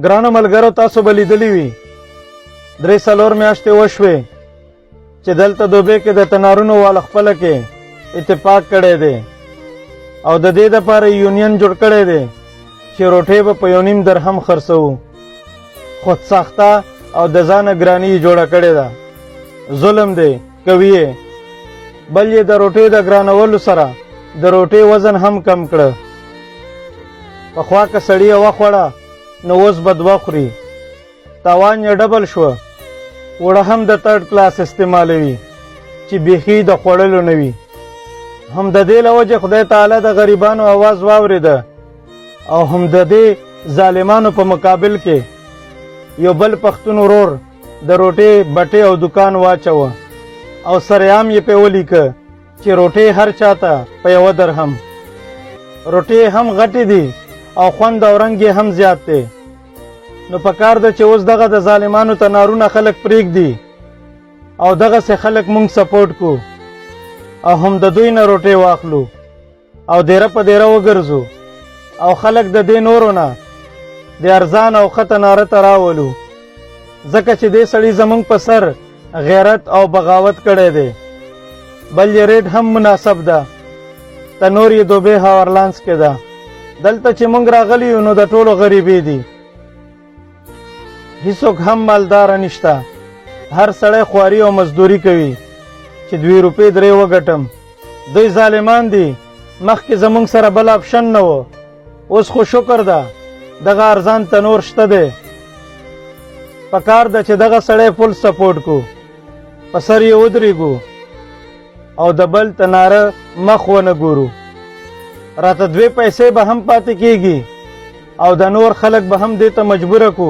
ګرانو ملګرو، تاسو به لیدلی وي 3-4 میاشتې وشوې چې دلته دوبۍ کې د تنارونو والا خپله کې اتفاق کړی دی او د دې دپاره یونین جوړ کړی دی چې روټۍ به په 1.5 درهم خرڅوو. خودساخته او د ځانه ګراني یې جوړه کړې ده. ظلم دی کوي یې. بل یې د روټۍ د ګرانولو سره د روټۍ وزن هم کم کړه. پخوا که سړي یوه خوړه نو اوس به 2 خوري. تاوان یې ډبل شوه. اوړه هم د 3rd کلاس استعمالوي چې بیخي د خوړلو نه وي. هم د دې له وجې خدای تعالی د غریبانو آواز واورېده او هم د دې ظالمانو په مقابل کې یو بل پښتون ورور د روټۍ بټۍ او دکان واچوه او سرعام یې پې ولیکه چې روټۍ هر چاته په 1 درهم. روټۍ هم غټې دي او خوند او رنګ یې هم زیات دی. نو پکار ده چې اوس دغه د ظالمانو تنارونه خلک پرېږدي او دغسې خلک مونږ سپورټ کو او هم د دوی نه روټۍ واخلو او دیره په دیره وګرځو او خلک د دې نورو نه د ارزان او ښه تناره ته راولو، ځکه چې دې سړي زمونږ په سر غیرت او بغاوت کړی دی. بل یې ریټ هم مناسب ده. تنور یې دوبۍ هاورلانس کې ده. دلته چې مونږ راغلی یو نو د ټولو غریبې دي. هیڅوک هم مالداره نشته. هر سړی خواري او مزدوري کوي چې 2 روپۍ 3 وګټم. دوی ظالمان دي. مخکې زمونږ سره بل آپشن نه و. اوس خو شکر ده دغه ارزان تنور شته دی. پکار ده چې دغه سړی فل سپورټ کو، په سر یې ودرېږو او د بل تناره مخ ونه ګورو. راته 2 پیسې به هم پاتې کېږي او د نور خلک به هم دې ته مجبوره کو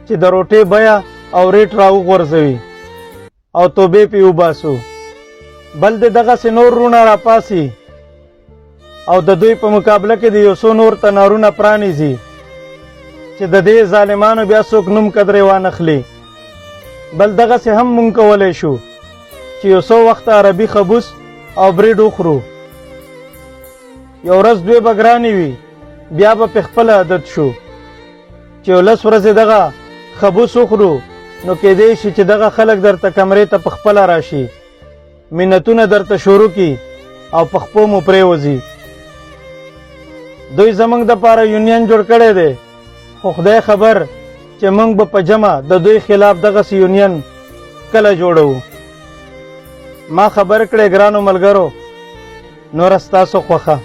چې د روټۍ بیه او ریټ راوغورځوي او توبې پې وباسو. بل د دغسې نور رونه راپاسي او د دوی په مقابله کې د یو څو نور تنارونه پرانیزي چې د دې ظالمانو بیا څوک نوم قدرې وانخلي. بل دغسې هم مونږ کولی شو چې یو څو وخته عربي خبوس او بریډ وخورو. یو ورځ 2 به ګرانې وي، بیا به پې خپله عادت شو چې 10 ورځې دغه خبوس وخورو نو کېدی شي چې دغه خلک درته کمرې ته په خپله راشي، منتونه درته شروع کي او په خپو مو پرېوځي. دوی زمونږ دپاره یونین جوړ کړی دی، خو خدای خبر چې مونږ به په جمع د دوی خلاف دغسې یونین کله جوړوو. ما خبر کړی ګرانو ملګرو، نوره ستاسو خوښه.